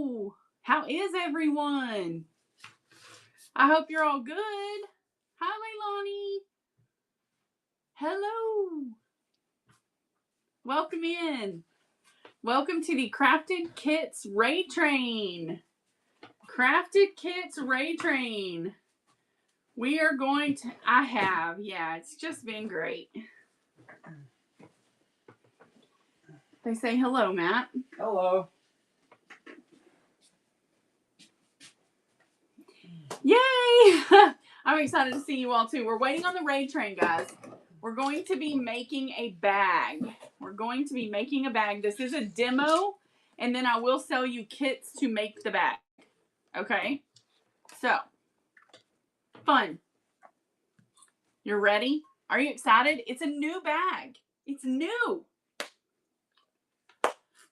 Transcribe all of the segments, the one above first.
Hello. How is everyone? I hope you're all good. Hi, Leilani. Hello. Welcome in. Welcome to the Crafted Kits Raid Train. Crafted Kits Raid Train. We are going to, it's just been great. They say hello, Matt. Hello. Yay! I'm excited to see you all too. We're waiting on the raid train, guys. We're going to be making a bag. This is a demo, and then I will sell you kits to make the bag. Okay? So, fun. You're ready? Are you excited? It's a new bag. It's new.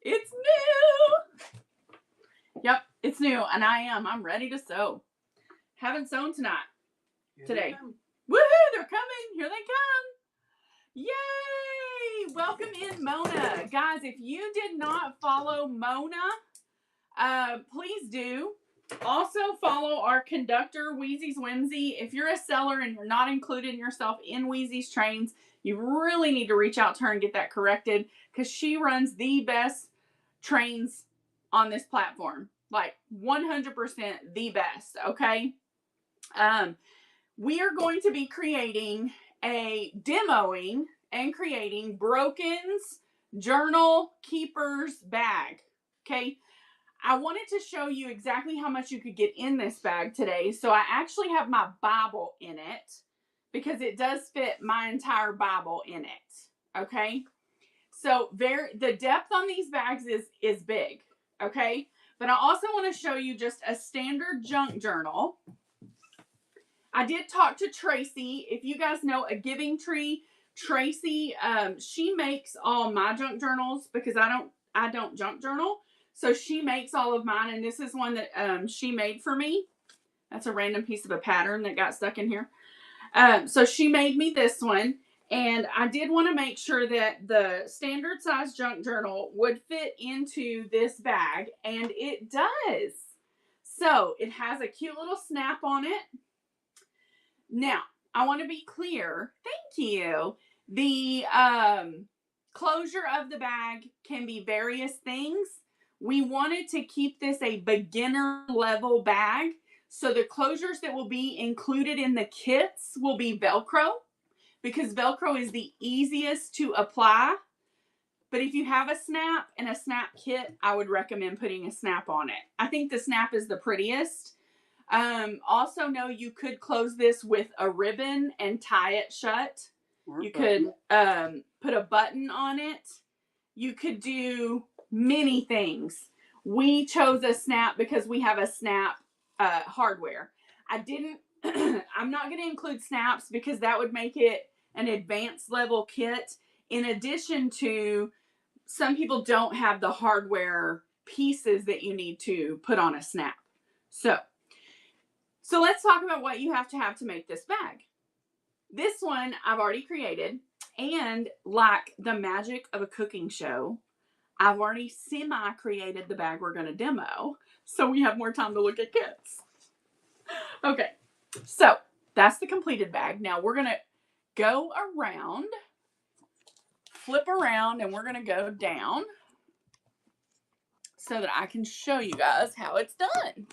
It's new. Yep, it's new, and I'm ready to sew. Haven't sewn today. Woohoo! They're coming. Here they come. Yay! Welcome in, Mona. Guys, if you did not follow Mona, please do. Also follow our conductor, Wheezy's Whimsy. If you're a seller and you're not including yourself in Wheezy's trains, you really need to reach out to her and get that corrected, because she runs the best trains on this platform. Like 100% the best, okay? We are going to be demoing and creating Broken's Journal Keepers bag. Okay. I wanted to show you exactly how much you could get in this bag today. So I actually have my Bible in it because it does fit my entire Bible in it. Okay. So the depth on these bags is big. Okay. But I also want to show you just a standard junk journal. I did talk to Tracy. If you guys know A Giving Tree, Tracy, she makes all my junk journals because I don't junk journal. So she makes all of mine, and this is one that she made for me. That's a random piece of a pattern that got stuck in here. So she made me this one, and I did want to make sure that the standard size junk journal would fit into this bag, and it does. So it has a cute little snap on it. Now, I want to be clear. Thank you. The closure of the bag can be various things. We wanted to keep this a beginner level bag. So the closures that will be included in the kits will be Velcro, because Velcro is the easiest to apply. But if you have a snap and a snap kit, I would recommend putting a snap on it. I think the snap is the prettiest. Also know you could close this with a ribbon and tie it shut. You could put a button on it. You could do many things. We chose a snap because we have a snap hardware. I'm not going to include snaps because that would make it an advanced level kit. In addition to, some people don't have the hardware pieces that you need to put on a snap. So let's talk about what you have to make this bag. This one I've already created, and like the magic of a cooking show, I've already semi-created the bag we're going to demo, so we have more time to look at kits. Okay, so that's the completed bag. Now we're going to go around, flip around, and we're going to go down so that I can show you guys how it's done.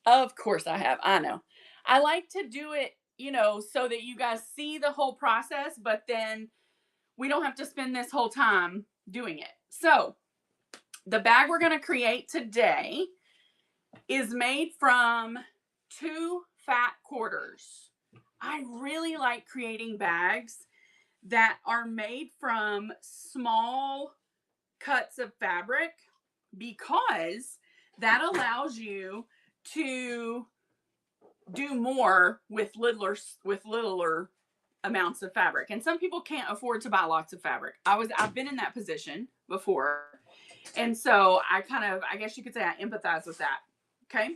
Of course I have. I know. I like to do it, so that you guys see the whole process, but then we don't have to spend this whole time doing it. So the bag we're going to create today is made from 2 fat quarters. I really like creating bags that are made from small cuts of fabric, because that allows you to do more with littler amounts of fabric. And some people can't afford to buy lots of fabric. I've been in that position before. And so I guess you could say I empathize with that. Okay.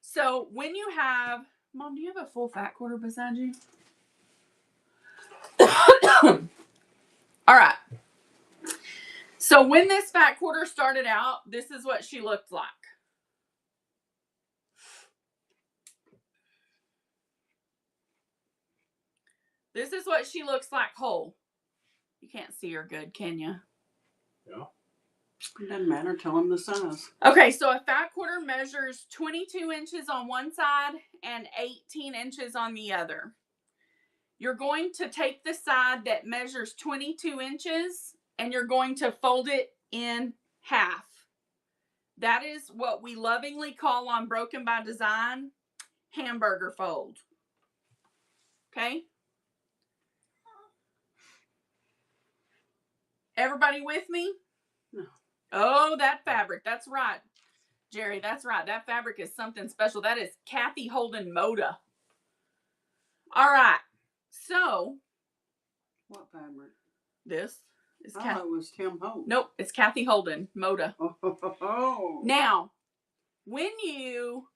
So when you have, Mom, do you have a full fat quarter beside you? All right. So when this fat quarter started out, this is what she looked like. This is what she looks like whole. You can't see her good, can you? Yeah. It doesn't matter. Tell them the size. Okay, so a fat quarter measures 22 inches on one side and 18 inches on the other. You're going to take the side that measures 22 inches and you're going to fold it in half. That is what we lovingly call on Broken by Design hamburger fold. Okay? Everybody with me? No. Oh, that fabric. That's right. Jerry, that's right. That fabric is something special. That is Kathy Holden Moda. All right. So. What fabric? This is Kathy. Oh, it was Tim Holden. Nope, it's Kathy Holden Moda. Oh. Now, when you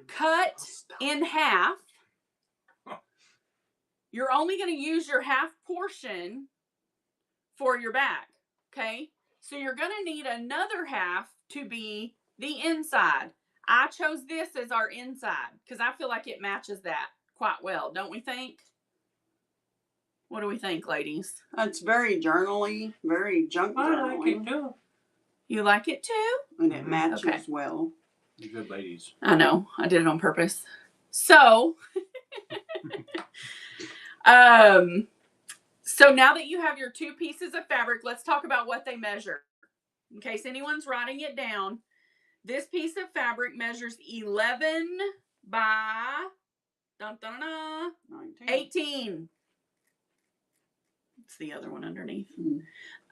cut in half, you're only going to use your half portion for your bag, okay? So you're going to need another half to be the inside. I chose this as our inside because I feel like it matches that quite well, don't we think? What do we think, ladies? It's very journaly, very junk journaly. I like it too. You like it too? And it matches well. You good ladies. I know. I did it on purpose. So, so now that you have your two pieces of fabric, let's talk about what they measure. In case anyone's writing it down, this piece of fabric measures 11 by 18. It's the other one underneath.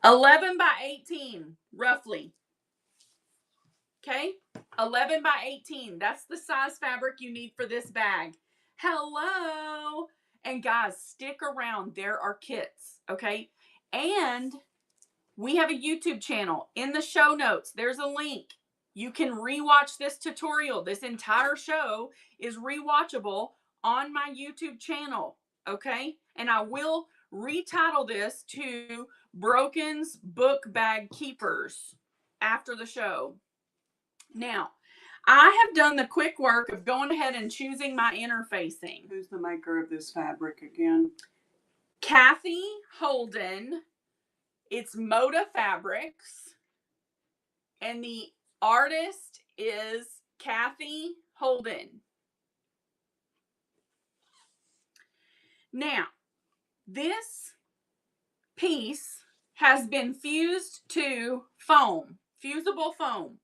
11 by 18, roughly. Okay? 11 by 18. That's the size fabric you need for this bag. Hello. And guys, stick around. There are kits. Okay? And we have a YouTube channel. In the show notes, there's a link. You can rewatch this tutorial. This entire show is rewatchable on my YouTube channel. Okay? And I will retitle this to Broken's Book Bag Keepers after the show. Now, I have done the quick work of going ahead and choosing my interfacing. Who's the maker of this fabric again? Kathy Holden. It's Moda Fabrics. And the artist is Kathy Holden. Now, this piece has been fused to foam, fusible foam.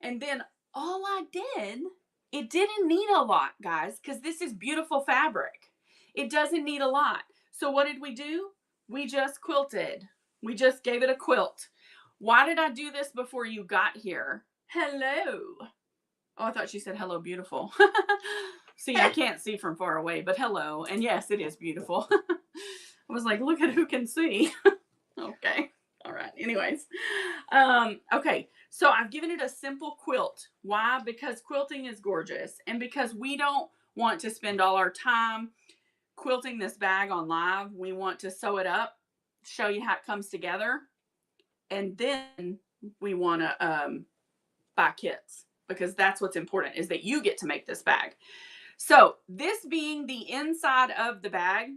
And then all I did, it didn't need a lot, guys, because this is beautiful fabric. It doesn't need a lot. So what did we do? We just quilted. We just gave it a quilt. Why did I do this before you got here? Hello. Oh, I thought she said hello, beautiful. See, I can't see from far away, but hello. And yes, it is beautiful. I was like, look at who can see. Okay. All right. Anyways. Okay. So I've given it a simple quilt. Why? Because quilting is gorgeous. And because we don't want to spend all our time quilting this bag on live. We want to sew it up, show you how it comes together. And then we want to buy kits, because that's what's important, is that you get to make this bag. So this being the inside of the bag,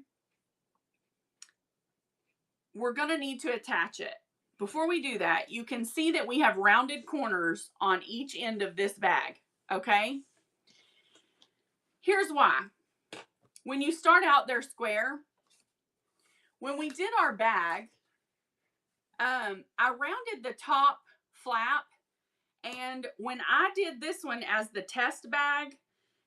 we're going to need to attach it. Before we do that, you can see that we have rounded corners on each end of this bag, okay? Here's why. When you start out, they're square. When we did our bag, I rounded the top flap, and when I did this one as the test bag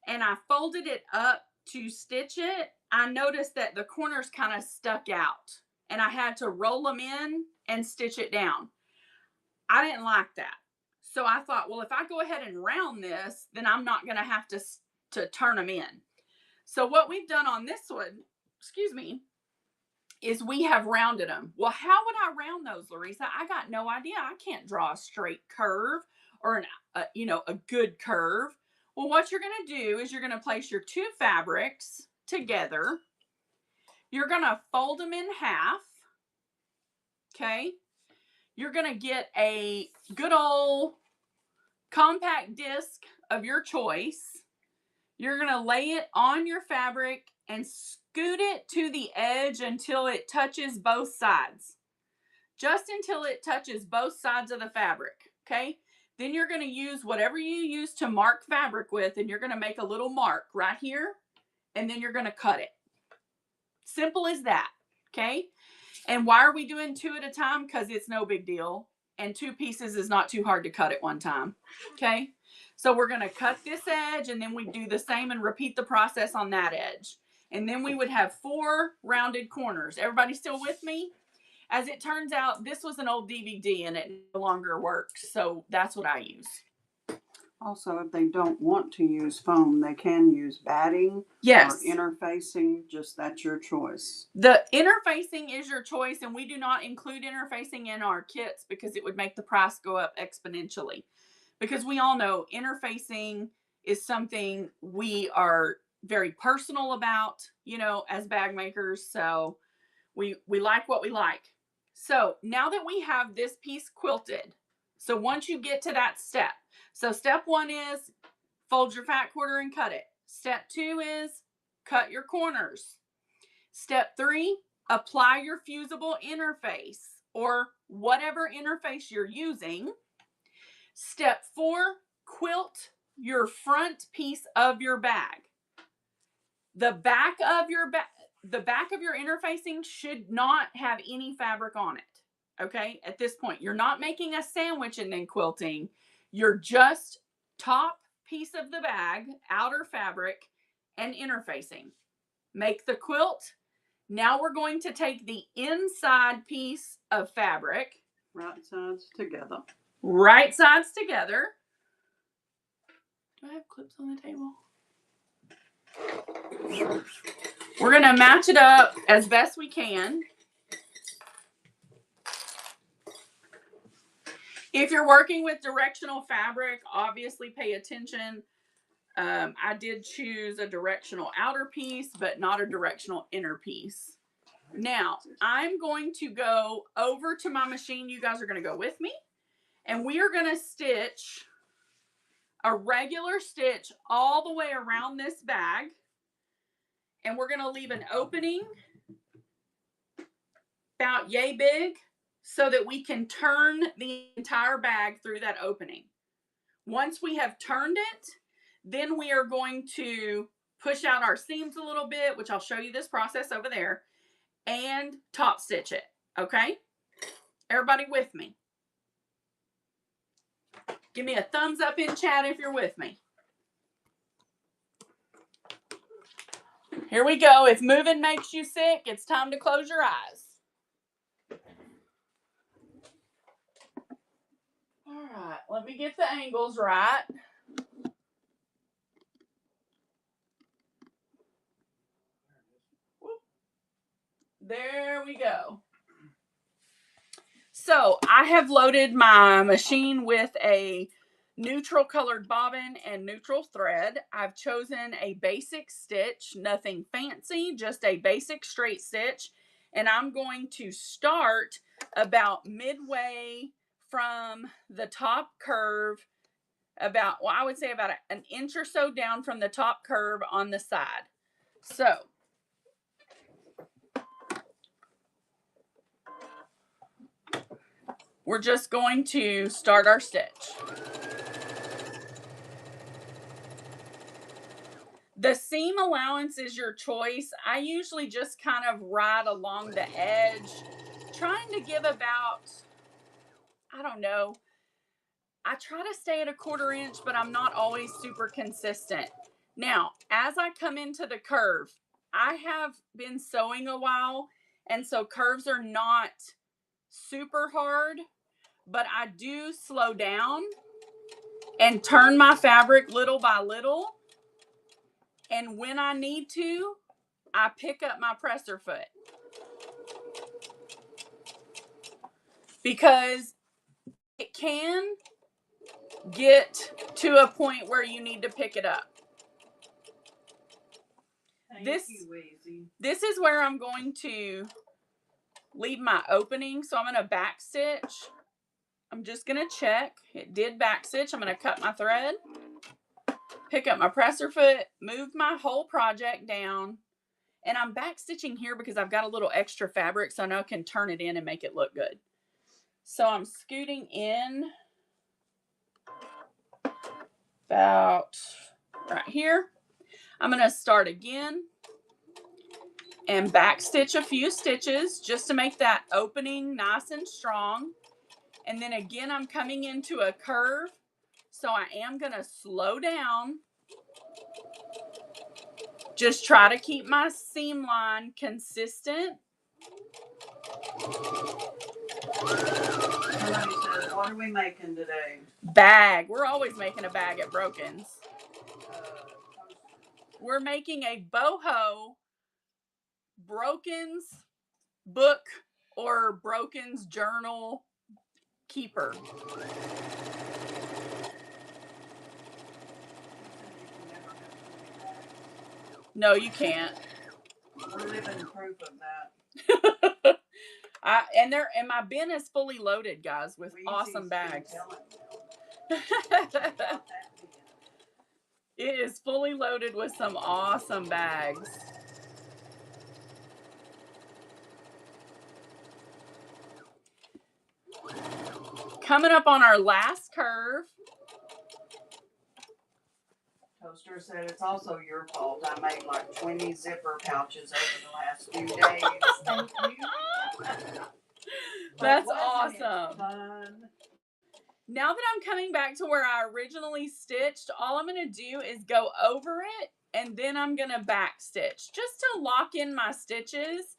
and I folded it up to stitch it, I noticed that the corners kind of stuck out and I had to roll them in and stitch it down. I didn't like that. So I thought, well, if I go ahead and round this, then I'm not going to have to turn them in. So what we've done on this one, is we have rounded them. Well, how would I round those, Larissa? I got no idea. I can't draw a straight curve or a good curve. Well, what you're going to do is you're going to place your two fabrics together. You're going to fold them in half. Okay. you're going to get a good old compact disc of your choice. You're going to lay it on your fabric and scoot it to the edge until it touches both sides. Just until it touches both sides of the fabric, okay? Then you're going to use whatever you use to mark fabric with, and you're going to make a little mark right here, and then you're going to cut it. Simple as that, okay? And why are we doing 2 at a time? Because it's no big deal, and 2 pieces is not too hard to cut at one time, okay? So we're going to cut this edge, and then we do the same and repeat the process on that edge. And then we would have 4 rounded corners. Everybody still with me? As it turns out, this was an old DVD and it no longer works. So that's what I use. Also, if they don't want to use foam, they can use batting. Yes. Or interfacing. Just that's your choice. The interfacing is your choice, and we do not include interfacing in our kits because it would make the price go up exponentially. Because we all know interfacing is something we are very personal about, you know, as bag makers. So we like what we like. So now that we have this piece quilted, so once you get to that step, so step 1 is fold your fat quarter and cut it. Step 2 is cut your corners. Step 3, apply your fusible interface or whatever interface you're using. Step 4, quilt your front piece of your bag. The back of your interfacing should not have any fabric on it. Okay, at this point, you're not making a sandwich and then quilting. You're just top piece of the bag, outer fabric, and interfacing. Make the quilt. Now we're going to take the inside piece of fabric. Right sides together. Right sides together. Do I have clips on the table? We're going to match it up as best we can. If you're working with directional fabric, obviously pay attention. I did choose a directional outer piece, but not a directional inner piece. Now, I'm going to go over to my machine. You guys are going to go with me. And we are going to stitch a regular stitch all the way around this bag. And we're going to leave an opening about yay big so that we can turn the entire bag through that opening. Once we have turned it, then we are going to push out our seams a little bit, which I'll show you this process over there, and top stitch it. Okay? Everybody with me? Give me a thumbs up in chat if you're with me. Here we go. If moving makes you sick, it's time to close your eyes. All right, let me get the angles right. There we go. So I have loaded my machine with a neutral colored bobbin and neutral thread. I've chosen a basic stitch, nothing fancy, just a basic straight stitch. And I'm going to start about midway from the top curve, about, well, I would say about an inch or so down from the top curve on the side. So we're just going to start our stitch. The seam allowance is your choice. I usually just kind of ride along the edge, trying to give about, I don't know, I try to stay at a 1/4 inch, but I'm not always super consistent. Now, as I come into the curve, I have been sewing a while, and so curves are not super hard, but I do slow down and turn my fabric little by little. And when I need to, I pick up my presser foot. Because it can get to a point where you need to pick it up. This is where I'm going to leave my opening. So I'm going to back stitch I'm just going to check. It did back stitch. I'm going to cut my thread, pick up my presser foot, move my whole project down. And I'm back stitching here because I've got a little extra fabric, so I know I can turn it in and make it look good. So I'm scooting in about right here. I'm going to start again and back stitch a few stitches just to make that opening nice and strong. And then again, I'm coming into a curve, so I am going to slow down. Just try to keep my seam line consistent. Somebody says, what are we making today? Bag. We're always making a bag at Broken's. We're making a boho Broken's book or Broken's journal keeper. No, you can't. We're living proof of that. And my bin is fully loaded, guys, with awesome bags. It is fully loaded with some awesome bags. Coming up on our last curve. Toaster said it's also your fault. I made like 20 zipper pouches over the last few days. Thank you. That's Wasn't it awesome. fun? Now that I'm coming back to where I originally stitched, all I'm going to do is go over it and then I'm going to back stitch just to lock in my stitches.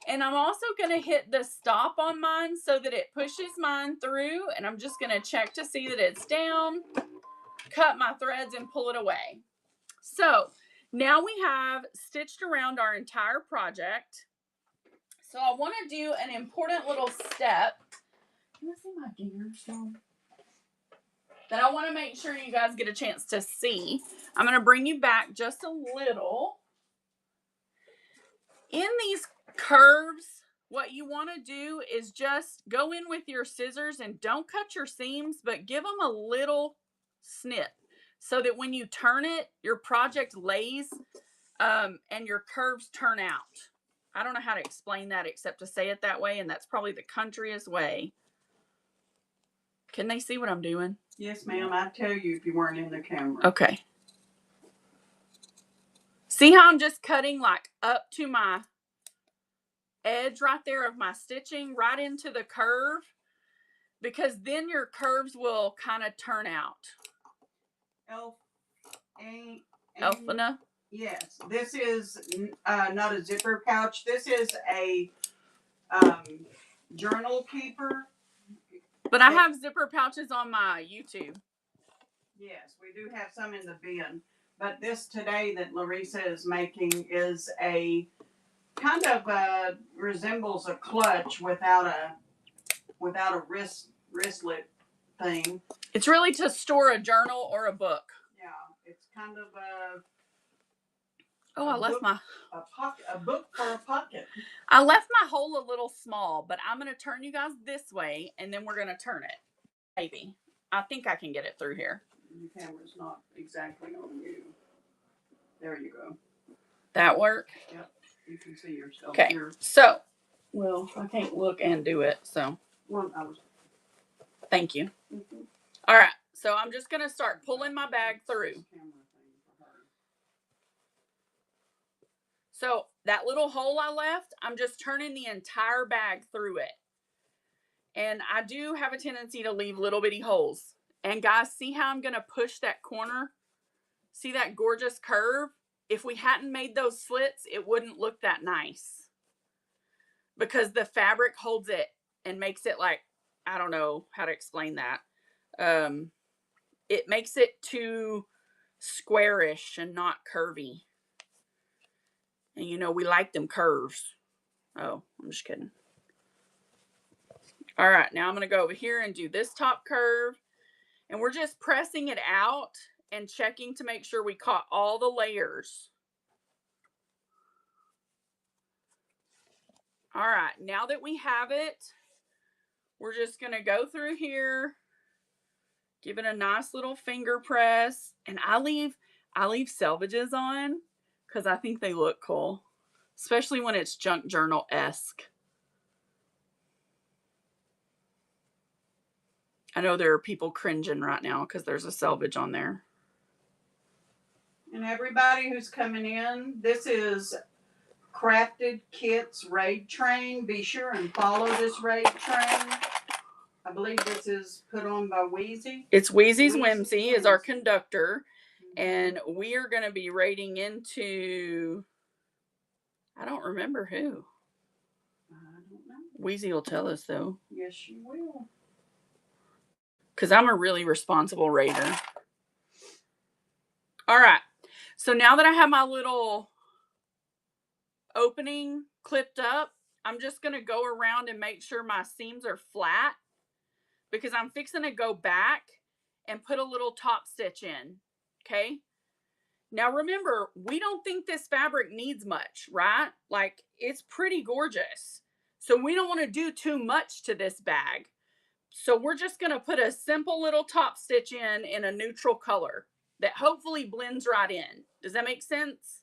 And I'm also going to hit the stop on mine so that it pushes mine through. And I'm just going to check to see that it's down, cut my threads and pull it away. So now we have stitched around our entire project. So I want to do an important little step. Can I see my gears that I want to make sure you guys get a chance to see? I'm going to bring you back just a little. In these curves, what you want to do is just go in with your scissors and don't cut your seams, but give them a little snip so that when you turn it, your project lays and your curves turn out. I don't know how to explain that except to say it that way, and that's probably the countryest way. Can they see what I'm doing? Yes, ma'am. I'd tell you if you weren't in the camera. Okay. See how I'm just cutting like up to my edge right there of my stitching right into the curve? Because then your curves will kind of turn out. Elfina? Yes. This is not a zipper pouch. This is a journal keeper. But I have zipper pouches on my YouTube. Yes, we do have some in the bin. But this today that Larissa is making is a kind of resembles a clutch without a wristlet thing. It's really to store a journal or a book. Yeah, it's kind of a. Oh, I left my a book for a pocket. I left my hole a little small, but I'm going to turn you guys this way, and then we're going to turn it. Maybe. I think I can get it through here. The camera's not exactly on you. There you go. That work? Yep. You can see yourself. Okay. Here. So, well, I can't look and do it, so. Well, I was. Thank you. Mm-hmm. All right. So I'm just going to start pulling my bag through. So that little hole I left, I'm just turning the entire bag through it. And I do have a tendency to leave little bitty holes. And guys, see how I'm going to push that corner? See that gorgeous curve? If we hadn't made those slits, it wouldn't look that nice. Because the fabric holds it and makes it like, I don't know how to explain that. It makes it too squarish and not curvy. And you know, we like them curves. Oh, I'm just kidding. All right, now I'm going to go over here and do this top curve. And we're just pressing it out and checking to make sure we caught all the layers. All right, now that we have it, we're just going to go through here, give it a nice little finger press, and I leave selvages on because I think they look cool, especially when it's junk journal-esque. I know there are people cringing right now because there's a selvage on there. And everybody who's coming in, this is Crafted Kits Raid Train. Be sure and follow this raid train. I believe this is put on by Wheezy. It's Wheezy's Wheezy's Whimsy is our Whimsy. conductor, and we are going to be raiding into, I don't remember who. I don't know. Wheezy will tell us though. Yes, she will. Because I'm a really responsible raider. All right. So now that I have my little opening clipped up, I'm just going to go around and make sure my seams are flat, because I'm fixing to go back and put a little top stitch in. Okay. Now remember, we don't think this fabric needs much, right? Like, it's pretty gorgeous. So we don't want to do too much to this bag. So we're just going to put a simple little top stitch in a neutral color that hopefully blends right in. Does that make sense?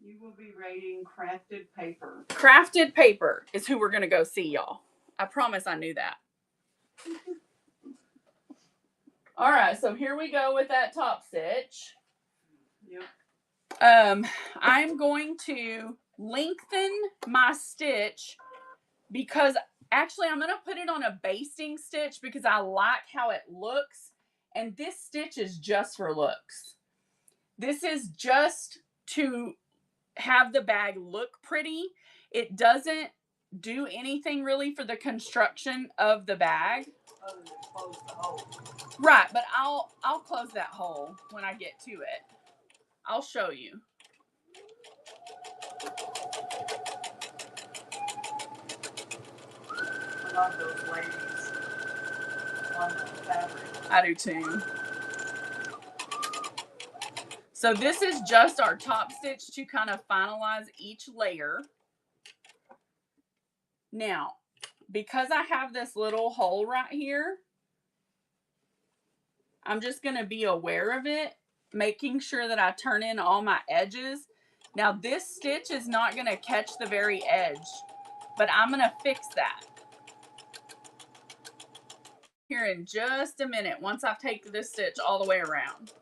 You will be raiding Crafted Paper. Crafted Paper is who we're going to go see, y'all. I promise I knew that. All right, so here we go with that top stitch. Yep. I'm going to lengthen my stitch because actually I'm going to put it on a basting stitch because I like how it looks. And this stitch is just for looks. This is just to have the bag look pretty. It doesn't do anything really for the construction of the bag. Other than close the hole. Right, but I'll close that hole when I get to it. I'll show you. I love those ladies on the fabric. I do too. So this is just our top stitch to kind of finalize each layer. Now, because I have this little hole right here, I'm just going to be aware of it, making sure that I turn in all my edges. Now, this stitch is not going to catch the very edge, but I'm going to fix that here in just a minute once I've taken this stitch all the way around.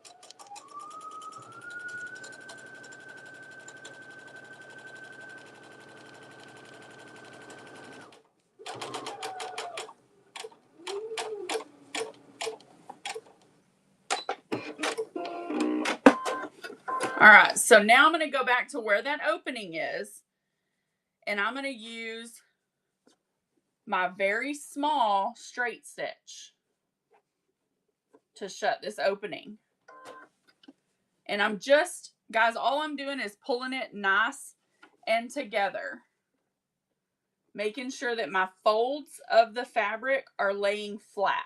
All right, so now I'm going to go back to where that opening is, and I'm going to use my very small straight stitch to shut this opening. And I'm just, guys, all I'm doing is pulling it nice and together, making sure that my folds of the fabric are laying flat.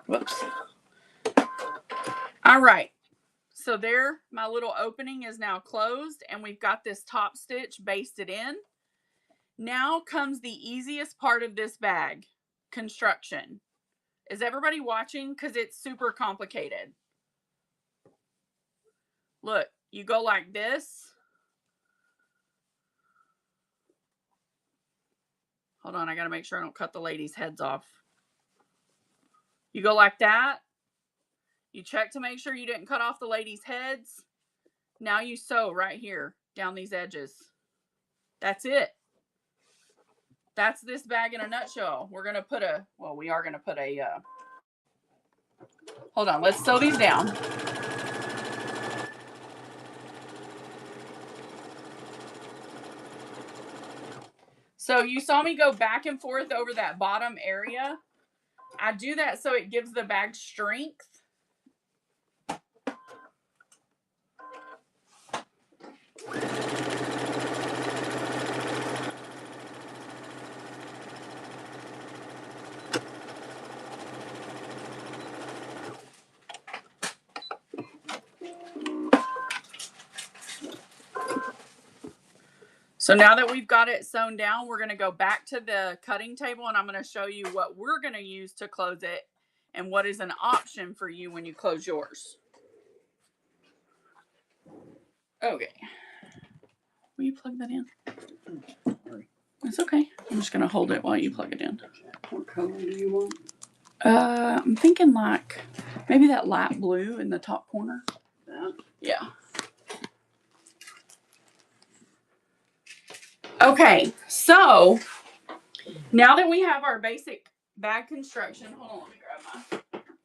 Whoops. All right. So there, my little opening is now closed, and we've got this top stitch basted in. Now comes the easiest part of this bag, construction. Is everybody watching? Because it's super complicated. Look, you go like this. Hold on, I got to make sure I don't cut the ladies' heads off. You go like that. You check to make sure you didn't cut off the ladies' heads. Now you sew right here down these edges. That's it. That's this bag in a nutshell. We're going to put a, well, we are going to put a, hold on, let's sew these down. So you saw me go back and forth over that bottom area. I do that so it gives the bag strength. So now that we've got it sewn down, we're going to go back to the cutting table and I'm going to show you what we're going to use to close it and what is an option for you when you close yours. Okay. Will you plug that in? It's okay. I'm just going to hold it while you plug it in. What color do you want? I'm thinking like maybe that light blue in the top corner. That? Yeah. Okay, so now that we have our basic bag construction, hold on, let me grab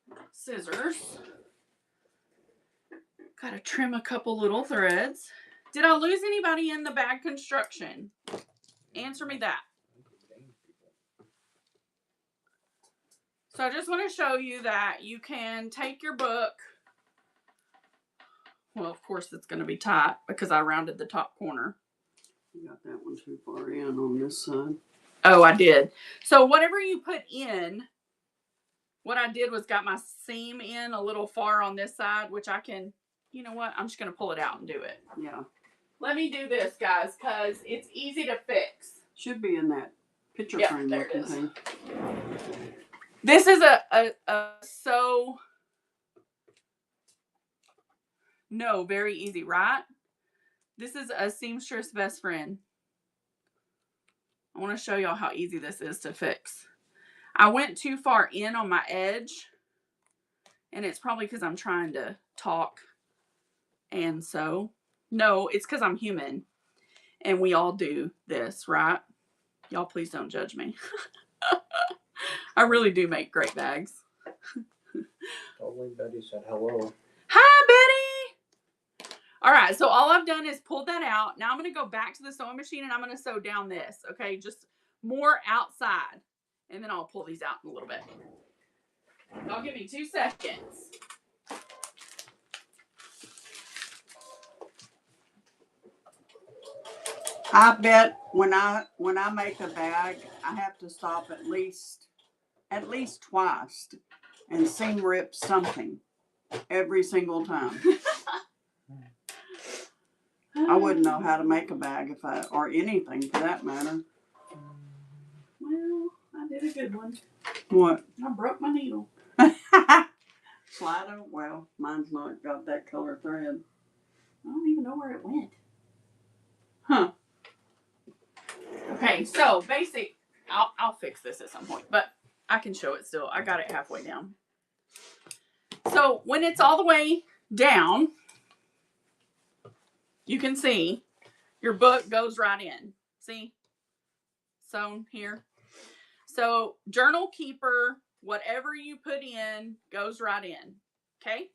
my scissors. Gotta trim a couple little threads. Did I lose anybody in the bag construction? Answer me that. So I just want to show you that you can take your book. Well, of course it's going to be tight because I rounded the top corner. You got that one too far in on this side. Oh, I did. So whatever you put in, what I did was got my seam in a little far on this side, which I can, you know what? I'm just going to pull it out and do it. Yeah. Let me do this, guys, because it's easy to fix. Should be in that picture Yeah, frame there it looking is. thing. This is very easy, right? This is a seamstress best friend. I want to show y'all how easy this is to fix. I went too far in on my edge, and it's probably because I'm trying to talk. And so, no, it's because I'm human, and we all do this, right? Y'all please don't judge me. I really do make great bags. Totally. Betty said hello. Hi, Betty. All right, so all I've done is pulled that out. Now I'm going to go back to the sewing machine and I'm going to sew down this, okay? Just more outside. And then I'll pull these out in a little bit. Y'all give me 2 seconds. I bet when I make a bag, I have to stop at least twice and seam rip something every single time. I wouldn't know how to make a bag or anything for that matter. Well, I did a good one. What? I broke my needle. Slido? Well, mine's not got that color thread. I don't even know where it went. Huh. Okay, so basic, I'll fix this at some point, but I can show it still. I got it halfway down. So when it's all the way down, you can see your book goes right in. See? Sewn here. So journal keeper, whatever you put in goes right in. Okay?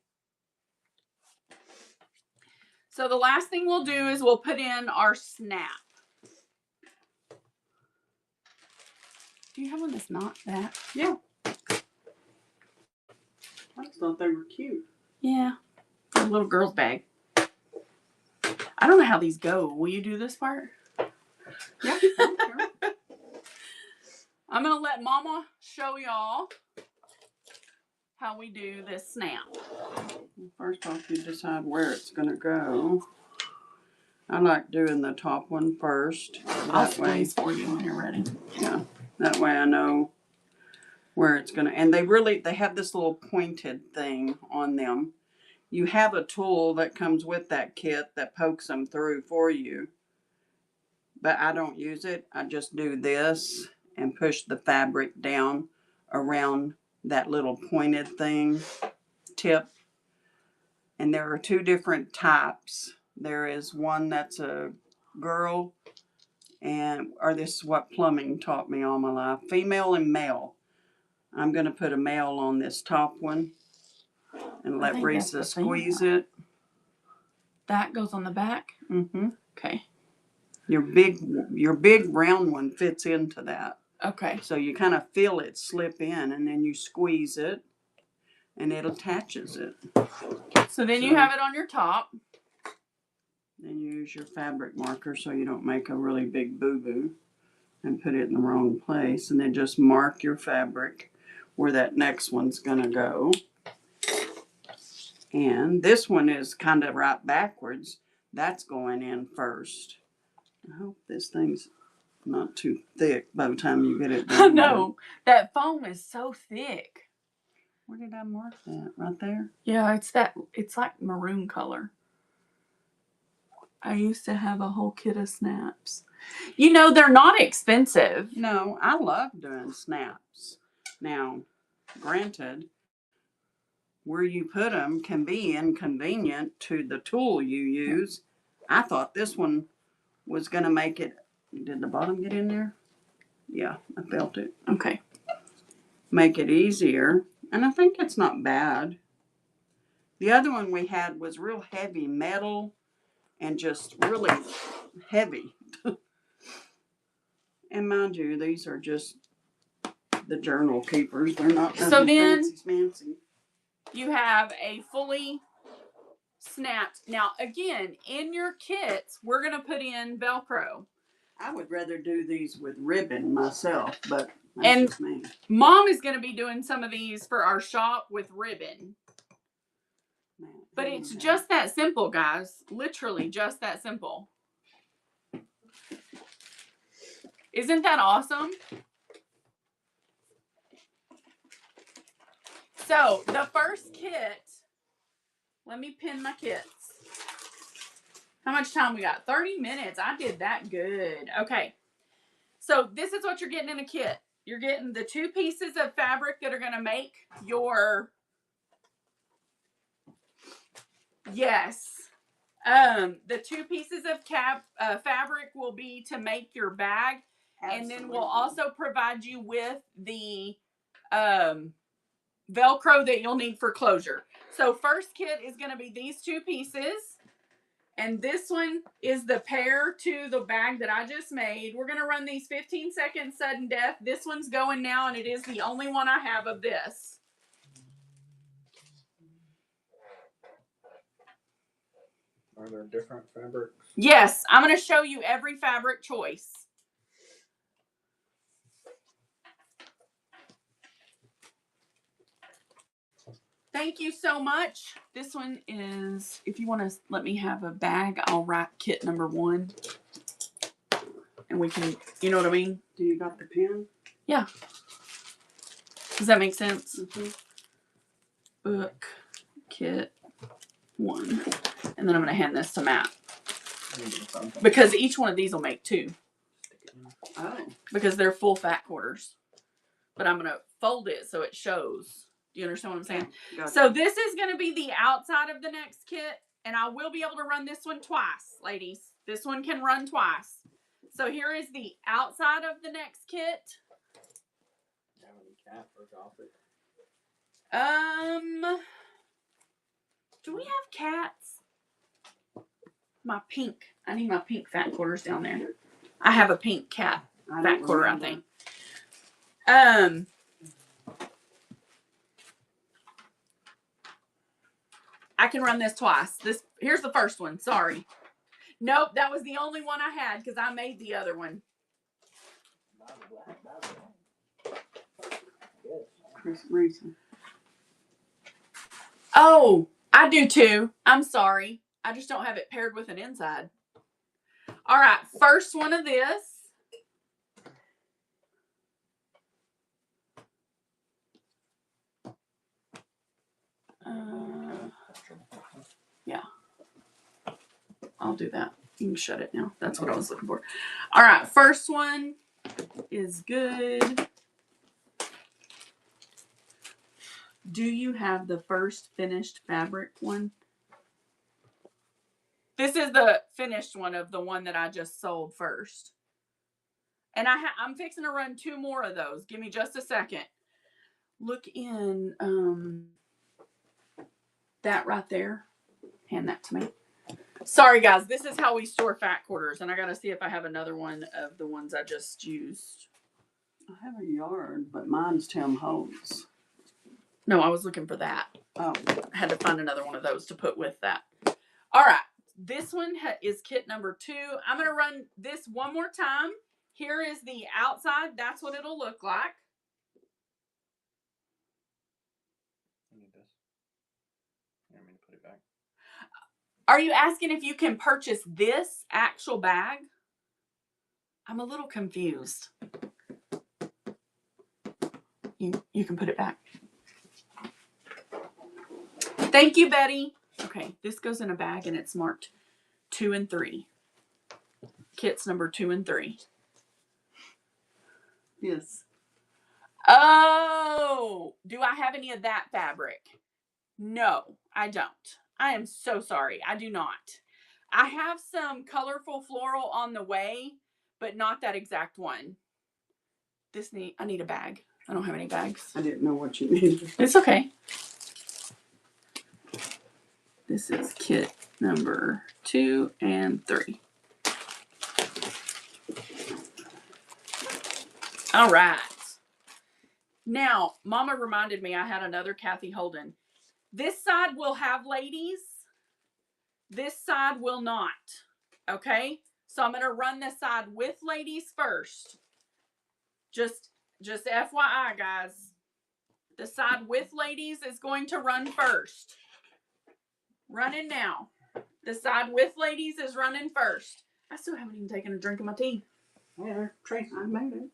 So the last thing we'll do is we'll put in our snap. Do you have one that's not that? Yeah. I just thought they were cute. Yeah. A little girl's bag. I don't know how these go. Will you do this part? Yeah. I'm going to let Mama show y'all how we do this snap. First off, you decide where it's going to go. I like doing the top one first. I'll That way, squeeze for you when you're ready. yeah. That way I know where it's going to. And they have this little pointed thing on them. You have a tool that comes with that kit that pokes them through for you. But I don't use it. I just do this and push the fabric down around that little pointed thing, tip. And there are 2 different types. There is one that's a girl, or this is what plumbing taught me all my life, female and male. I'm going to put a male on this top one and let Risa squeeze it. That goes on the back? Mm-hmm. Okay. Your big round one fits into that. Okay. So you kind of feel it slip in, and then you squeeze it, and it attaches it. So then you have it on your top. Then you use your fabric marker so you don't make a really big boo-boo and put it in the wrong place. And then just mark your fabric where that next one's going to go. And this one is kind of right backwards. That's going in first. I hope this thing's not too thick by the time you get it done. No, that foam is so thick. Where did I mark that? Right there? Yeah, it's like maroon color. I used to have a whole kit of snaps. You know, they're not expensive. No, I love doing snaps. Now, granted, where you put them can be inconvenient to the tool you use. I thought this one was going to make it. Did the bottom get in there? Yeah, I felt it. Okay. Make it easier. And I think it's not bad. The other one we had was real heavy metal and just really heavy. And mind you, these are just the journal keepers. They're not So then fancy. you have a fully snapped. Now, again, in your kits, we're going to put in Velcro. I would rather do these with ribbon myself, but that's And just me. Mom is going to be doing some of these for our shop with ribbon. But it's just that simple, guys. Literally just that simple. Isn't that awesome? So, the first kit, let me pin my kits. How much time we got? 30 minutes. I did that good. Okay. So, this is what you're getting in a kit. You're getting the 2 pieces of fabric that are going to make your... Yes. The 2 pieces of fabric will be to make your bag. Absolutely. And then we'll also provide you with the Velcro that you'll need for closure. So first kit is going to be these 2 pieces. And this one is the pair to the bag that I just made. We're going to run these 15-second sudden death. This one's going now, and it is the only one I have of this. Are there different fabrics? Yes, I'm going to show you every fabric choice. Thank you so much. This one is, if you want to let me have a bag, I'll write kit number 1. And we can, you know what I mean? Do you got the pen? Yeah. Does that make sense? Mm-hmm. Book, kit 1. And then I'm going to hand this to Matt. Because each one of these will make 2. Oh. Because they're full fat quarters. But I'm going to fold it so it shows. Do you understand what I'm saying? Gotcha. So this is going to be the outside of the next kit. And I will be able to run this one twice, ladies. This one can run twice. So here is the outside of the next kit. Do we have cats? My pink. I need my pink fat quarters down there. I have a pink cat fat quarter, I think. I can run this twice. Here's the first one. Sorry. Nope, that was the only one I had because I made the other one. Chris Reese. Oh, I do too. I'm sorry. I just don't have it paired with an inside. All right, first one of this. Yeah. I'll do that. You can shut it now. That's what I was looking for. All right, first one is good. Do you have the first finished fabric one? This is the finished one of the one that I just sold first. And I'm fixing to run 2 more of those. Give me just a second. Look in that right there. Hand that to me. Sorry, guys. This is how we store fat quarters, and I gotta see if I have another one of the ones I just used. I have a yard, but mine's Tim Holtz. No, I was looking for that. Oh, I had to find another one of those to put with that. All right. This one is kit number 2. I'm going to run this one more time. Here is the outside. That's what it'll look like. I need this. You want me to put it back? Are you asking if you can purchase this actual bag? I'm a little confused. You can put it back. Thank you, Betty. Okay, this goes in a bag and it's marked 2 and 3. Kits number 2 and 3. yes. Oh, do I have any of that fabric? No, I don't. I am so sorry. I do not. I have some colorful floral on the way, but not that exact one. I need a bag. I don't have any bags. I didn't know what you needed. It's okay. This is kit number 2 and 3. All right. Now, Mama reminded me I had another Kathy Holden. This side will have ladies. This side will not. Okay? So I'm going to run this side with ladies first. Just FYI, guys. The side with ladies is going to run first. Running now. The side with ladies is running first. I still haven't even taken a drink of my tea. Yeah, Tracy. I made it.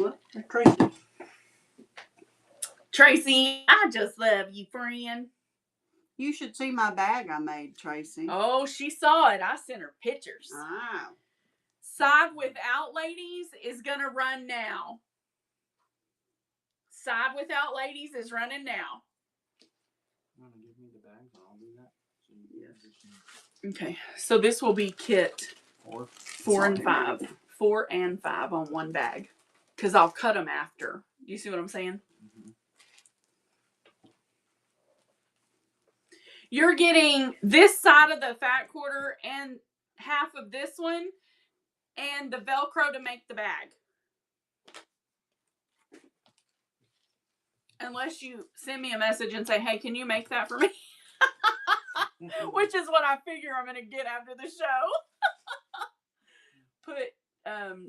What? Tracy. Tracy, I just love you, friend. You should see my bag I made, Tracy. Oh, she saw it. I sent her pictures. Wow. Side without ladies is going to run now. Side without ladies is running now. You want to give me the bags and I'll do that? So Yes. Okay, so this will be kit 4. 4 and 5. 4 and 5 on one bag. Because I'll cut them after. You see what I'm saying? Mm-hmm. You're getting this side of the fat quarter and half of this one and the Velcro to make the bag. Unless you send me a message and say, hey, can you make that for me? Which is what I figure I'm going to get after the show. Put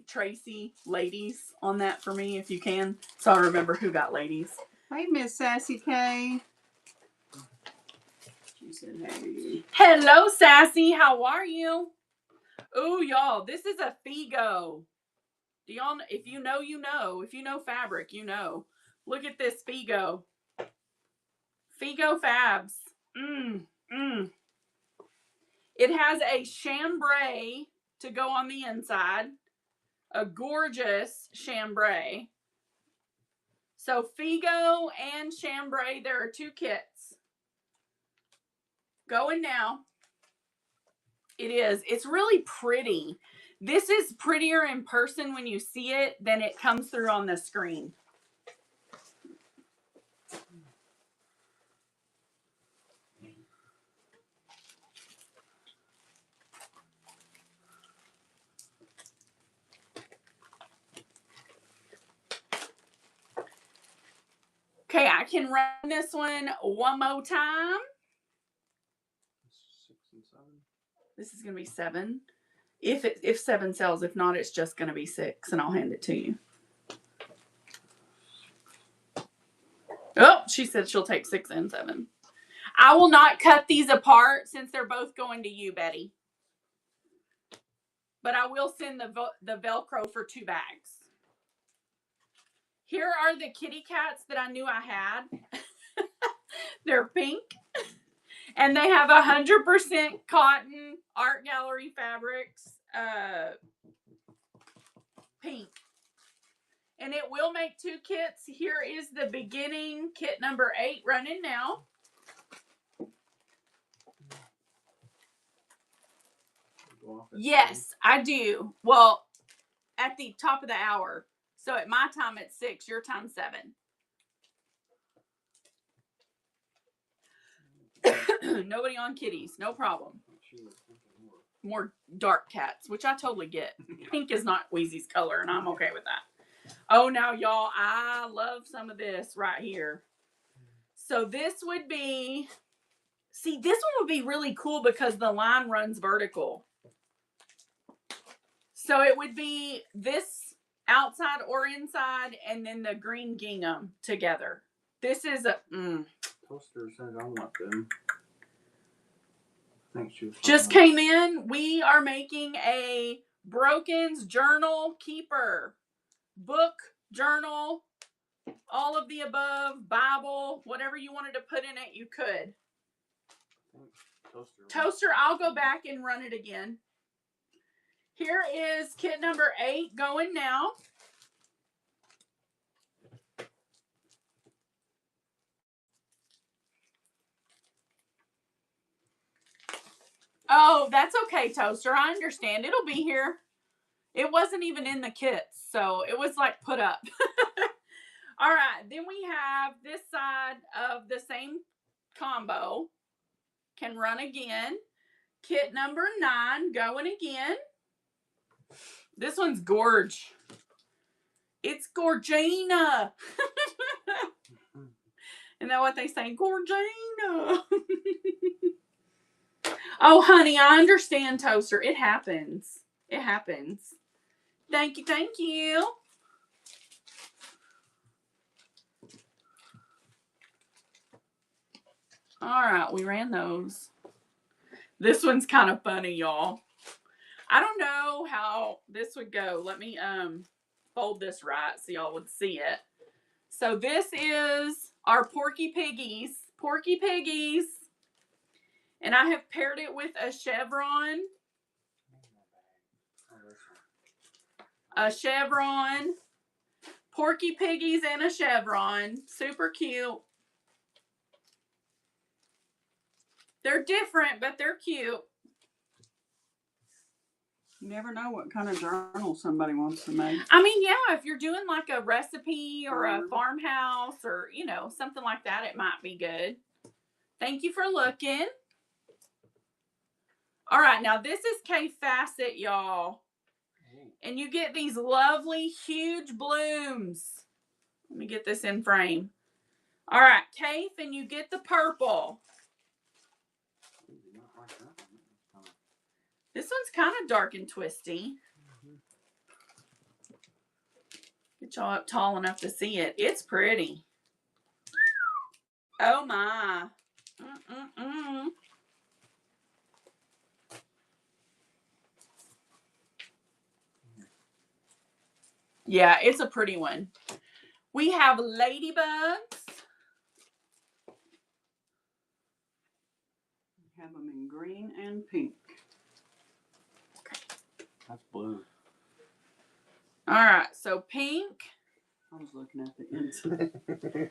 Tracy ladies on that for me if you can. So I remember who got ladies. Hey, Miss Sassy K. She said, hey. Hello, Sassy. How are you? Ooh, y'all, this is a Figo. Do y'all, if you know, you know. If you know fabric, you know. Look at this Figo. Figo Fabs. It has a chambray to go on the inside. A gorgeous chambray. So Figo and chambray, there are 2 kits. Going now. It is. It's really pretty. This is prettier in person when you see it than it comes through on the screen. Okay, I can run this one more time. 6 and 7. This is going to be 7. If 7 sells, if not, it's just going to be 6, and I'll hand it to you. Oh, she said she'll take 6 and 7. I will not cut these apart since they're both going to you, Betty. But I will send the Velcro for 2 bags. Here are the kitty cats that I knew I had. They're pink. And they have 100% cotton Art Gallery Fabrics pink. And it will make 2 kits. Here is the beginning kit number 8 running now. Yes, I do. Well, at the top of the hour. So at my time it's 6, your time 7. Nobody on kitties. No problem. She was thinking more. More dark cats, which I totally get. Pink is not Wheezy's color, and I'm okay with that. Oh, now, y'all, I love some of this right here. So this would be, see, this one would be really cool because the line runs vertical. So it would be this outside or inside, and then the green gingham together. This is a, Toaster said I want them. I think she was just talking came in. We are making a Broken's journal keeper. Book, journal, all of the above, Bible, whatever you wanted to put in it, you could. about Toaster, I'll go back and run it again. Here is kit number 8 going now. Oh, that's okay, Toaster. I understand. It'll be here. It wasn't even in the kits, so it was like put up. All right, then we have this side of the same combo. Can run again. Kit number 9 going again. This one's gorge. It's Gorgina. Isn't that what they say? Gorgina. Oh, honey, I understand, Toaster. It happens. It happens. Thank you, thank you. All right, we ran those. This one's kind of funny, y'all. I don't know how this would go. Let me fold this right so y'all would see it. So this is our Porky Piggies. Porky Piggies. And I have paired it with a chevron. A chevron. Porky Piggies and a chevron. Super cute. They're different, but they're cute. You never know what kind of journal somebody wants to make. I mean, yeah, if you're doing like a recipe or a farmhouse or, you know, something like that, it might be good. Thank you for looking. All right, now this is K Facet, y'all. And you get these lovely, huge blooms. Let me get this in frame. All right, Kafe, and you get the purple. This one's kind of dark and twisty. Get y'all up tall enough to see it. It's pretty. Oh my. Yeah, it's a pretty one. We have ladybugs. We have them in green and pink. That's blue. All right, so pink. I was looking at the inside.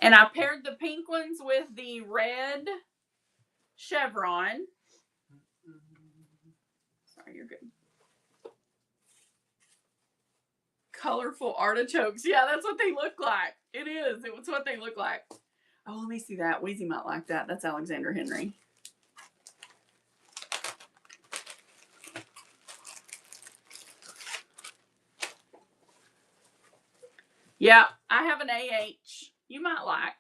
And I paired the pink ones with the red chevron. Sorry, you're good. Colorful artichokes. Yeah, that's what they look like. It is. It's what they look like. Oh, let me see that. Wheezy might like that. That's Alexander Henry. Yeah, I have an AH. You might like.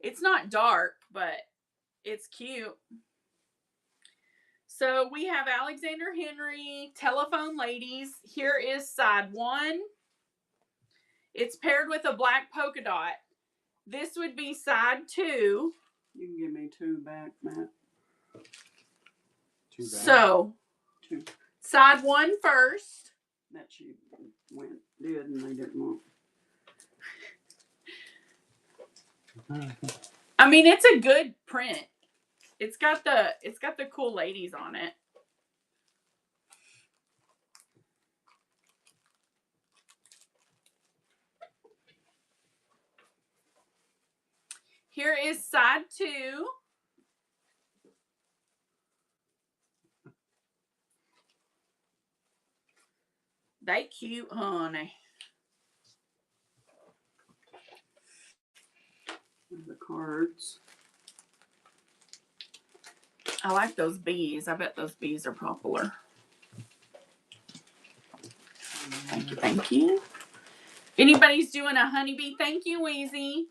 It's not dark, but it's cute. So we have Alexander Henry, Telephone Ladies. Here is side 1. It's paired with a black polka dot. This would be side 2. You can give me 2 back, Matt. 2 back. So, 2. Side 1 first. That you did and they didn't want. I mean, it's a good print. It's got the cool ladies on it. Here is side 2. They cute, honey. The cards. I like those bees. I bet those bees are popular. Thank you, thank you. Anybody's doing a honeybee? Thank you, Wheezy.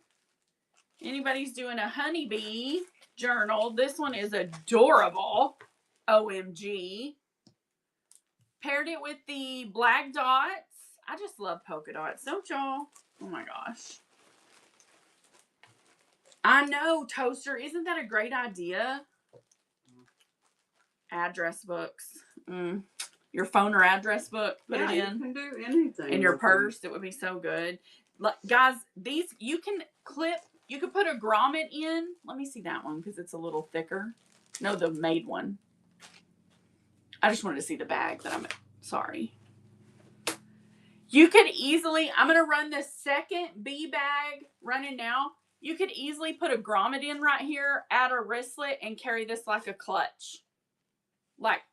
Anybody's doing a honeybee journal? This one is adorable. OMG. Paired it with the black dots. I just love polka dots, don't y'all? Oh my gosh. I know, Toaster. Isn't that a great idea? Address books. Your phone or address book. Put it in. You can do anything. In your with them. purse. It would be so good. Guys, these you can clip. You could put a grommet in. Let me see that one because it's a little thicker. No, the made one. I just wanted to see the bag that I'm. Sorry. You could easily. I'm gonna run the second bee bag running now. You could easily put a grommet in right here, add a wristlet, and carry this like a clutch. Like,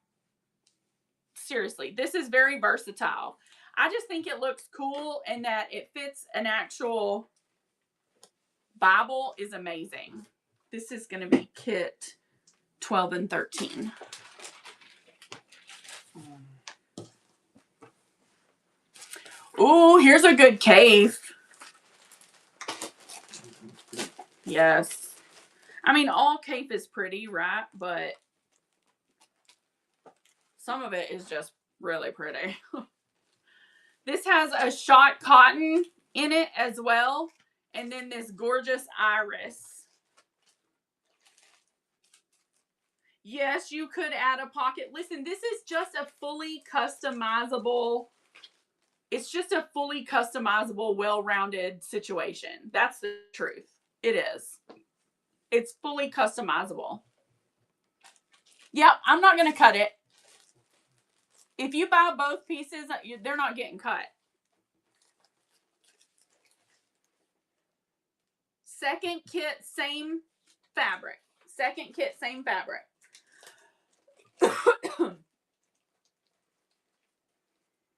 seriously, this is very versatile. I just think it looks cool and that it fits an actual Bible is amazing. This is going to be kit 12 and 13. Ooh, here's a good cave. Yes. I mean, all cape is pretty, right? But some of it is just really pretty. This has a shot cotton in it as well. And then this gorgeous iris. Yes, you could add a pocket. Listen, this is just a fully customizable. It's just a fully customizable, well-rounded situation. That's the truth. It is. It's fully customizable. Yep, I'm not going to cut it. If you buy both pieces, they're not getting cut. Second kit, same fabric. Second kit, same fabric.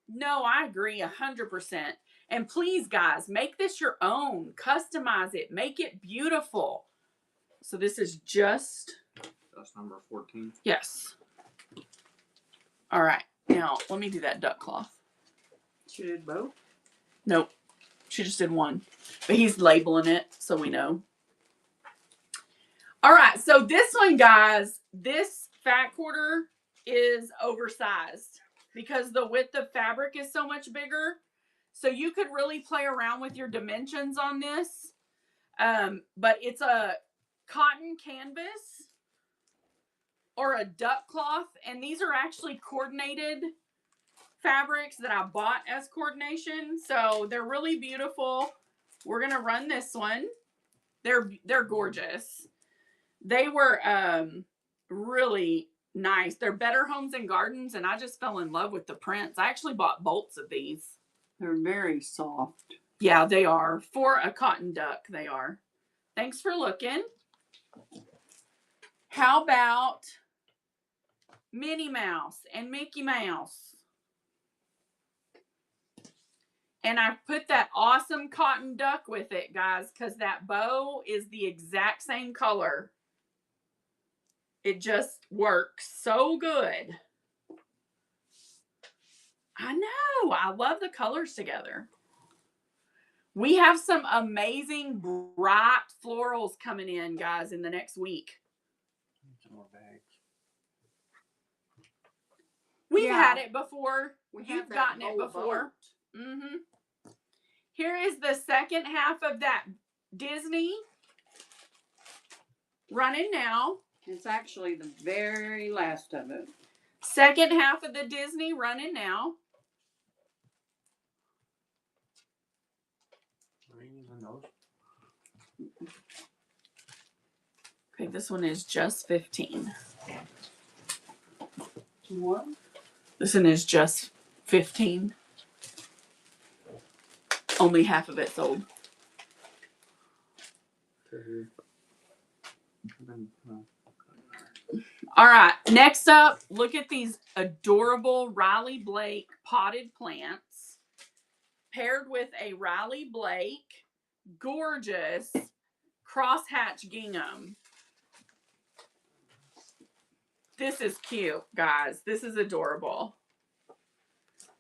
No, I agree 100%. And please, guys, make this your own. Customize it. Make it beautiful. So this is just... That's number 14. Yes. All right. Now, let me do that duck cloth. She did both? Nope. She just did one. But he's labeling it, so we know. All right. So this one, guys, this fat quarter is oversized because the width of fabric is so much bigger. So you could really play around with your dimensions on this. But it's a cotton canvas or a duck cloth. And these are actually coordinated fabrics that I bought as coordination. So they're really beautiful. We're going to run this one. They're gorgeous. They were really nice. They're Better Homes and Gardens, and I just fell in love with the prints. I actually bought bolts of these. They're very soft. Yeah, they are. For a cotton duck, they are. Thanks for looking. How about Minnie Mouse and Mickey Mouse? And I put that awesome cotton duck with it, guys, because that bow is the exact same color. It just works so good. I know. I love the colors together. We have some amazing bright florals coming in, guys, in the next week. Some more bags. We've Yeah. had it before. We You've have that gotten it whole before. Mm-hmm. Here is the second half of that Disney running now. It's actually the very last of it. Second half of the Disney running now. Are you using those? Okay, this one is just 15. What? This one is just 15. Only half of it sold. All right, next up, look at these adorable Riley Blake potted plants paired with a Riley Blake gorgeous crosshatch gingham. This is cute, guys. This is adorable.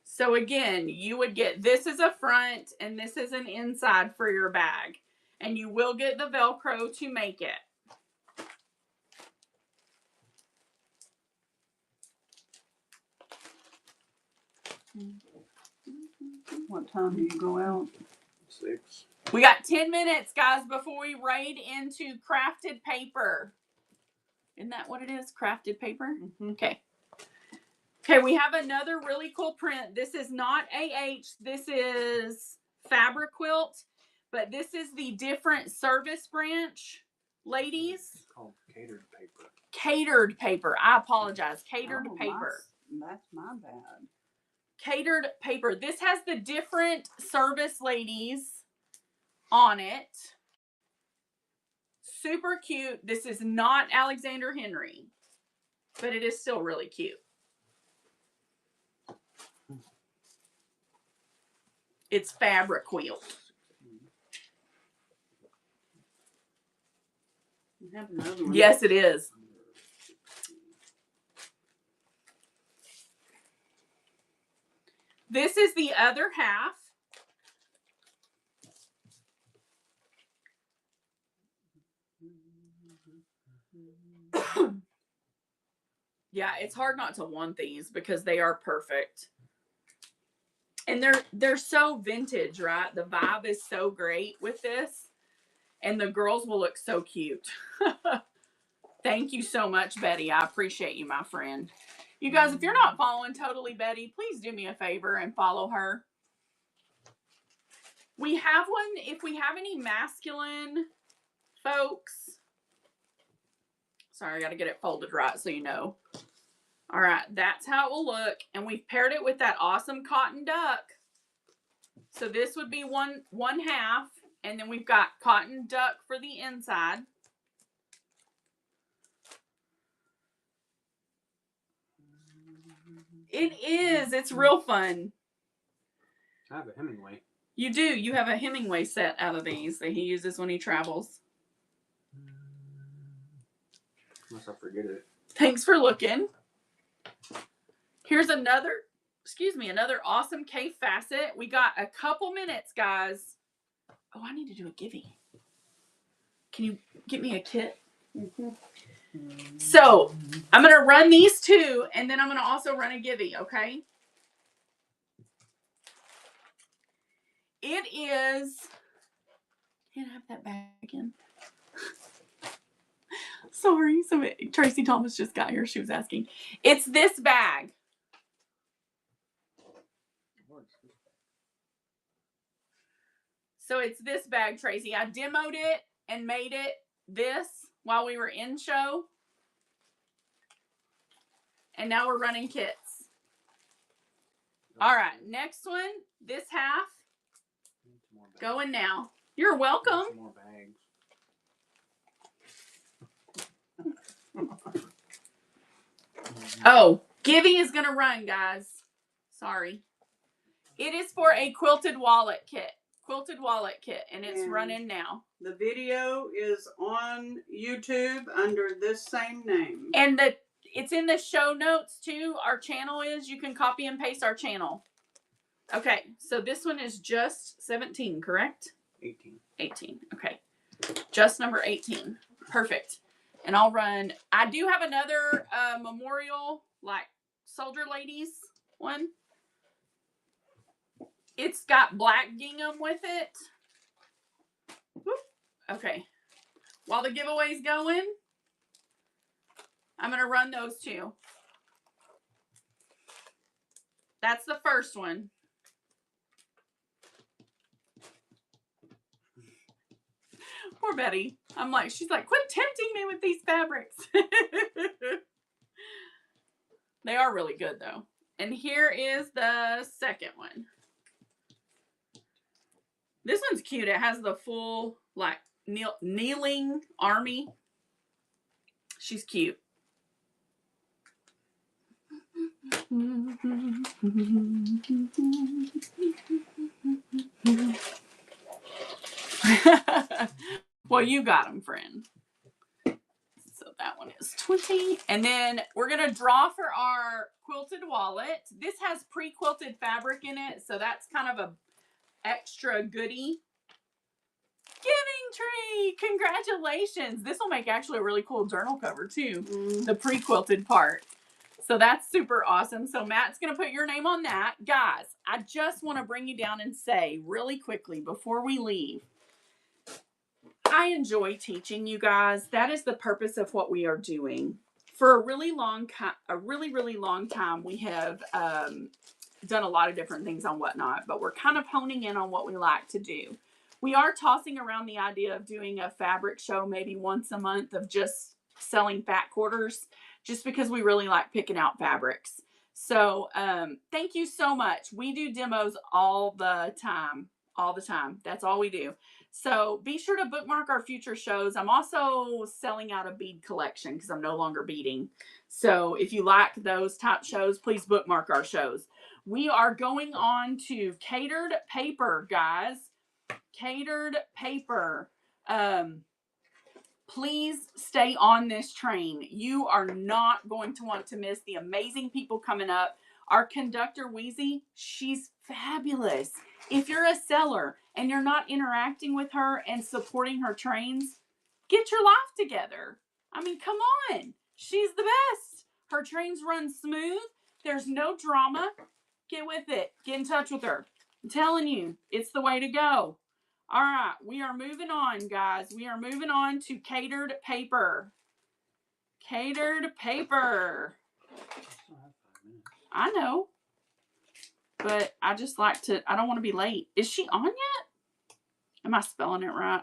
So again, you would get, this is a front and this is an inside for your bag. And you will get the Velcro to make it. What time do you go out? 6. We got 10 minutes, guys, before we raid into crafted paper. Isn't that what it is? Crafted paper? Mm-hmm. Okay. Okay, we have another really cool print. This is not AH. This is Fabric Quilt. But this is the different service branch, ladies. It's called catered paper. Catered paper. I apologize. Catered paper. That's my bad. Catered paper. This has the different service ladies on it. Super cute. This is not Alexander Henry, but it is still really cute. It's Fabric Quilt. You have another one. Yes, it is. This is the other half. Yeah, it's hard not to want these because they are perfect. And they're so vintage, right? The vibe is so great with this. And the girls will look so cute. Thank you so much, Betty. I appreciate you, my friend. You guys, if you're not following Totally Betty, please do me a favor and follow her. We have one, if we have any masculine folks. Sorry, I got to get it folded right so you know. All right, that's how it will look. And we've paired it with that awesome cotton duck. So this would be one half. And then we've got cotton duck for the inside. It is. It's real fun. I have a Hemingway. You do. You have a Hemingway set out of these that he uses when he travels. Unless I forget it. Thanks for looking. Here's another awesome K facet. We got a couple minutes, guys. Oh, I need to do a givey. Can you get me a kit? Mm-hmm. So, I'm going to run these two, and then I'm going to also run a givey, okay? It is... Can I have that bag again? Sorry. Tracy Thomas just got here. She was asking. It's this bag. So it's this bag, Tracy. I demoed it and made it this while we were in show. And now we're running kits. All right, next one. This half. Going now. You're welcome. More bags. Oh, Givey is going to run, guys. Sorry. It is for a quilted wallet kit. Quilted wallet kit, and it's running now. The video is on YouTube under this same name. And it's in the show notes too. Our channel is, you can copy and paste our channel. Okay, so this one is just 17, correct? 18. 18, okay. Just number 18. Perfect. And I'll run, I do have another memorial, like soldier ladies one. It's got black gingham with it. Whoop. Okay. While the giveaway's going, I'm going to run those two. That's the first one. Poor Betty. She's like, quit tempting me with these fabrics. They are really good though. And here is the second one. This one's cute. It has the full, like, kneeling army. She's cute. Well, you got them, friend. So that one is It's 20. And then we're going to draw for our quilted wallet. This has pre-quilted fabric in it, so that's kind of a extra goodie. Giving tree! Congratulations! This will make actually a really cool journal cover too. The pre-quilted part. So that's super awesome. So Matt's going to put your name on that. Guys, I just want to bring you down and say really quickly before we leave, I enjoy teaching you guys. That is the purpose of what we are doing. For a really long time, we have done a lot of different things on Whatnot, but we're kind of honing in on what we like to do. We are tossing around the idea of doing a fabric show maybe once a month of just selling fat quarters, just because we really like picking out fabrics. So thank you so much. We do demos all the time. That's all we do. So be sure to bookmark our future shows. I'm also selling out a bead collection because I'm no longer beading. So if you like those type shows, please bookmark our shows. We are going on to catered paper, guys. Catered paper. Please stay on this train. You are not going to want to miss the amazing people coming up. Our conductor, Wheezy, she's fabulous. If you're a seller and you're not interacting with her and supporting her trains, get your life together. I mean, come on. She's the best. Her trains run smooth. There's no drama. Get with it. Get in touch with her. I'm telling you, it's the way to go. All right, we are moving on, guys. We are moving on to catered paper. Catered paper. I know. But I just like to, I don't want to be late. Is she on yet? Am I spelling it right?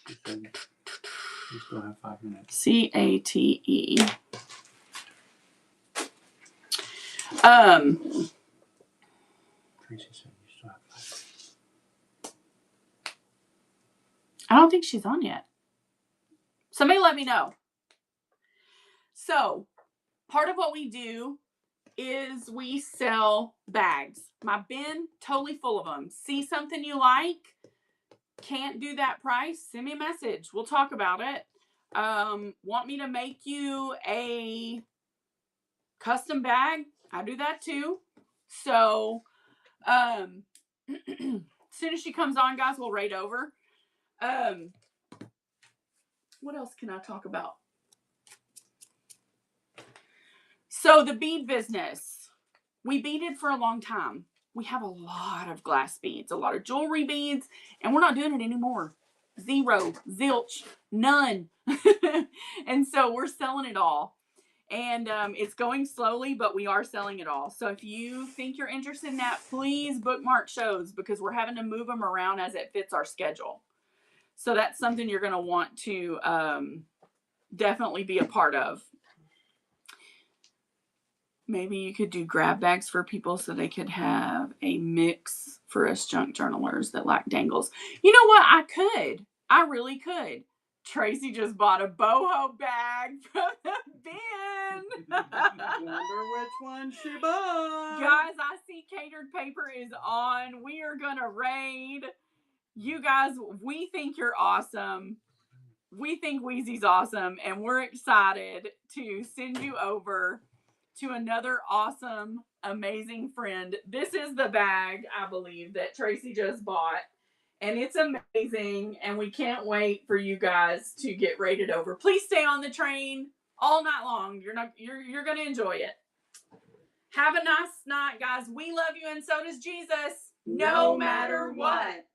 She said you still have 5 minutes. C-A-T-E. Tracy said you still have 5 minutes. I don't think she's on yet. Somebody let me know. So, part of what we do is we sell bags. My bin, totally full of them. See something you like? Can't do that price? Send me a message. We'll talk about it. Want me to make you a custom bag? I do that too. So, as soon as she comes on, guys, we'll raid over. What else can I talk about? So the bead business, we beaded for a long time. We have a lot of glass beads, a lot of jewelry beads, and we're not doing it anymore. Zero, zilch, none. And so we're selling it all. And it's going slowly, but we are selling it all. So if you think you're interested in that, please bookmark shows because we're having to move them around as it fits our schedule. So that's something you're going to want to definitely be a part of. Maybe you could do grab bags for people so they could have a mix for us junk journalers that like dangles. You know what? I could. I really could. Tracy just bought a boho bag from the bin. Wonder which one she bought. Guys, I see catered paper is on. We are going to raid. You guys, we think you're awesome. We think Wheezy's awesome. And we're excited to send you over to another awesome, amazing friend. This is the bag, I believe, that Tracy just bought. And it's amazing. And we can't wait for you guys to get rated over. Please stay on the train all night long. You're going to enjoy it. Have a nice night, guys. We love you and so does Jesus. No matter what.